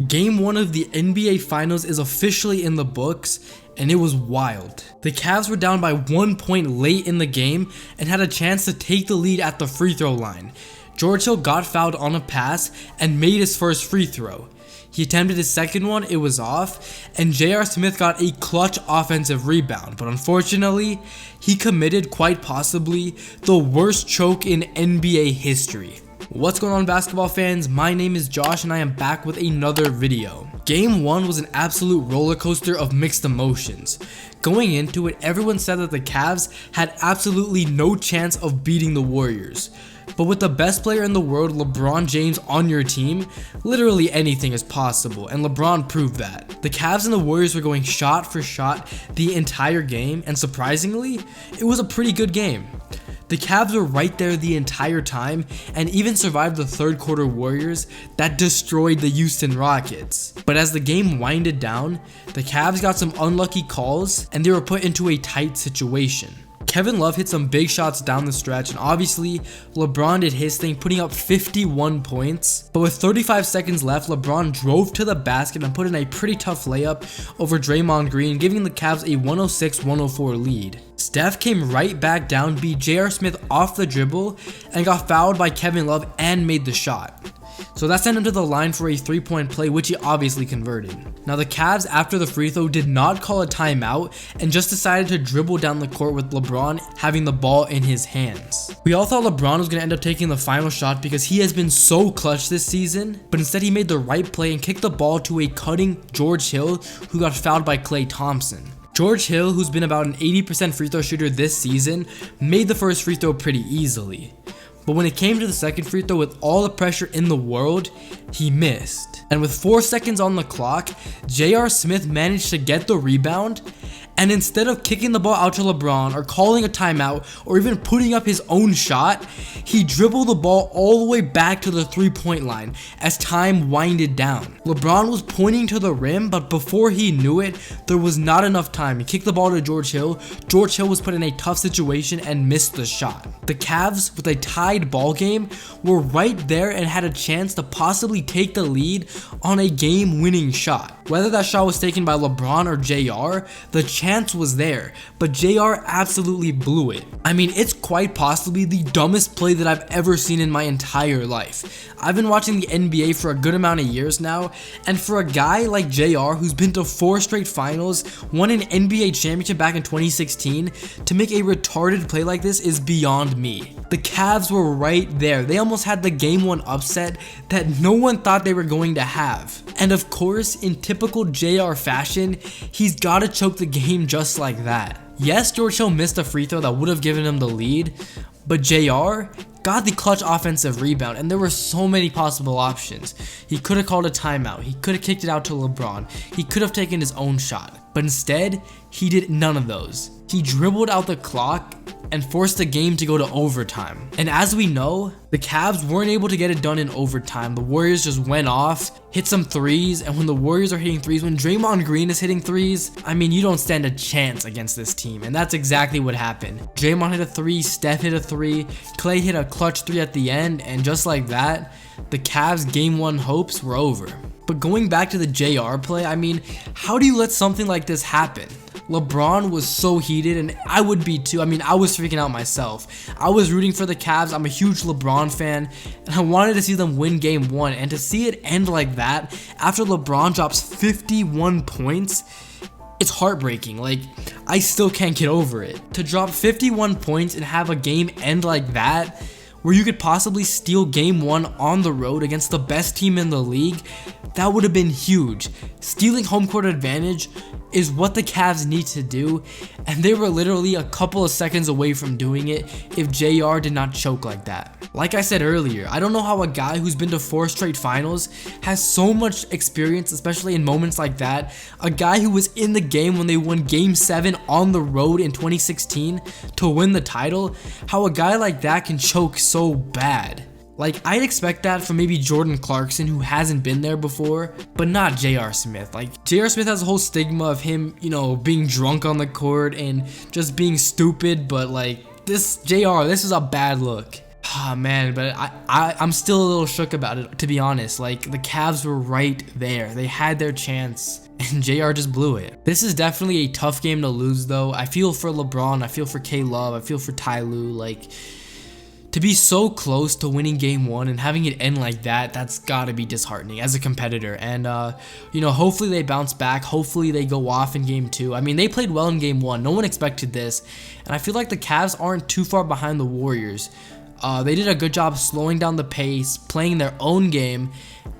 Game 1 of the NBA Finals is officially in the books, and it was wild. The Cavs were down by 1 point late in the game and had a chance to take the lead at the free throw line. George Hill got fouled on a pass and made his first free throw. He attempted his second one, it was off, and J.R. Smith got a clutch offensive rebound, but unfortunately, he committed quite possibly the worst choke in NBA history. What's going on, basketball fans? My name is Josh and I am back with another video. Game 1 was an absolute roller coaster of mixed emotions. Going into it, everyone said that the Cavs had absolutely no chance of beating the Warriors. But with the best player in the world, LeBron James, on your team, literally anything is possible, and LeBron proved that. The Cavs and the Warriors were going shot for shot the entire game, and surprisingly, it was a pretty good game. The Cavs were right there the entire time and even survived the third quarter Warriors that destroyed the Houston Rockets. But as the game winded down, the Cavs got some unlucky calls and they were put into a tight situation. Kevin Love hit some big shots down the stretch, and obviously LeBron did his thing, putting up 51 points. But with 35 seconds left, LeBron drove to the basket and put in a pretty tough layup over Draymond Green, giving the Cavs a 106-104 lead. Steph came right back down, beat J.R. Smith off the dribble, and got fouled by Kevin Love and made the shot. So that sent him to the line for a 3-point play, which he obviously converted. Now the Cavs, after the free throw, did not call a timeout and just decided to dribble down the court with LeBron having the ball in his hands. We all thought LeBron was going to end up taking the final shot because he has been so clutch this season, but instead he made the right play and kicked the ball to a cutting George Hill, who got fouled by Klay Thompson. George Hill, who's been about an 80% free throw shooter this season, made the first free throw pretty easily. But when it came to the second free throw, with all the pressure in the world, he missed. And with 4 seconds on the clock, J.R. Smith managed to get the rebound, and instead of kicking the ball out to LeBron or calling a timeout or even putting up his own shot, he dribbled the ball all the way back to the 3-point line as time winded down. LeBron was pointing to the rim, but before he knew it, there was not enough time. He kicked the ball to George Hill. George Hill was put in a tough situation and missed the shot. The Cavs, with a tied ball game, were right there and had a chance to possibly take the lead on a game-winning shot. Whether that shot was taken by LeBron or JR, the chance was there, but JR absolutely blew it. I mean, it's quite possibly the dumbest play that I've ever seen in my entire life. I've been watching the NBA for a good amount of years now, and for a guy like JR, who's been to 4 straight finals, won an NBA championship back in 2016, to make a retarded play like this is beyond me. The Cavs were right there. They almost had the game 1 upset that no one thought they were going to have. And of course, in typical JR fashion, he's got to choke the game just like that. Yes, George Hill missed a free throw that would have given him the lead, but JR got the clutch offensive rebound, and there were so many possible options. He could have called a timeout. He could have kicked it out to LeBron. He could have taken his own shot, but instead, he did none of those. He dribbled out the clock and forced the game to go to overtime. And as we know, the Cavs weren't able to get it done in overtime. The Warriors just went off, hit some threes, and when the Warriors are hitting threes, when Draymond Green is hitting threes, I mean, you don't stand a chance against this team, and that's exactly what happened. Draymond hit a 3, Steph hit a 3, Klay hit a clutch 3 at the end, and just like that, the Cavs' game 1 hopes were over. But going back to the JR play, I mean, how do you let something like this happen? LeBron was so heated, and I would be too. I mean, I was freaking out myself. I was rooting for the Cavs. I'm a huge LeBron fan, and I wanted to see them win game 1. And to see it end like that after LeBron drops 51 points, it's heartbreaking. Like, I still can't get over it. To drop 51 points and have a game end like that, where you could possibly steal game 1 on the road against the best team in the league, that would have been huge. Stealing home court advantage is what the Cavs need to do, and they were literally a couple of seconds away from doing it if JR did not choke like that. Like I said earlier, I don't know how a guy who's been to 4 straight finals has so much experience, especially in moments like that. A guy who was in the game when they won game 7 on the road in 2016 to win the title, how a guy like that can choke so bad. Like, I'd expect that from maybe Jordan Clarkson, who hasn't been there before, but not J.R. Smith. Like, J.R. Smith has a whole stigma of him, being drunk on the court and just being stupid, but like, this is a bad look. Ah man, but I'm still a little shook about it, to be honest. Like, the Cavs were right there. They had their chance, and JR just blew it. This is definitely a tough game to lose, though. I feel for LeBron, I feel for K-Love, I feel for Ty Lue. Like, to be so close to winning game one and having it end like that, that's gotta be disheartening as a competitor. And, you know, hopefully they bounce back. Hopefully they go off in game two. I mean, they played well in game one. No one expected this. And I feel like the Cavs aren't too far behind the Warriors. They did a good job slowing down the pace, playing their own game,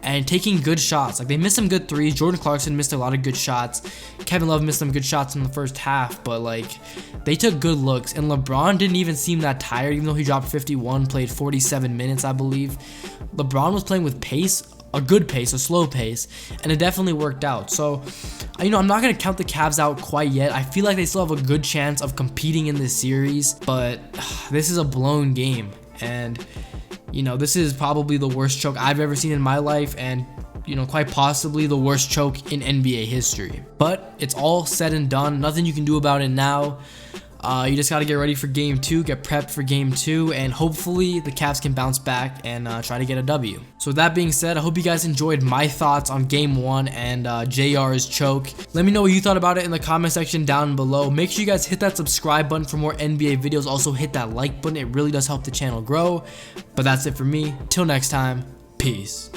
and taking good shots. Like, they missed some good threes. Jordan Clarkson missed a lot of good shots. Kevin Love missed some good shots in the first half, but like, they took good looks. And LeBron didn't even seem that tired, even though he dropped 51, played 47 minutes, I believe. LeBron was playing with pace, a good pace, a slow pace, and it definitely worked out. So, you know, I'm not going to count the Cavs out quite yet. I feel like they still have a good chance of competing in this series, but this is a blown game. And, you know, this is probably the worst choke I've ever seen in my life, and, you know, quite possibly the worst choke in NBA history. But it's all said and done. Nothing you can do about it now. You just got to get ready for game two, get prepped for game two, and hopefully the Cavs can bounce back and try to get a W. So with that being said, I hope you guys enjoyed my thoughts on game one and JR's choke. Let me know what you thought about it in the comment section down below. Make sure you guys hit that subscribe button for more NBA videos. Also hit that like button. It really does help the channel grow. But that's it for me. Till next time, peace.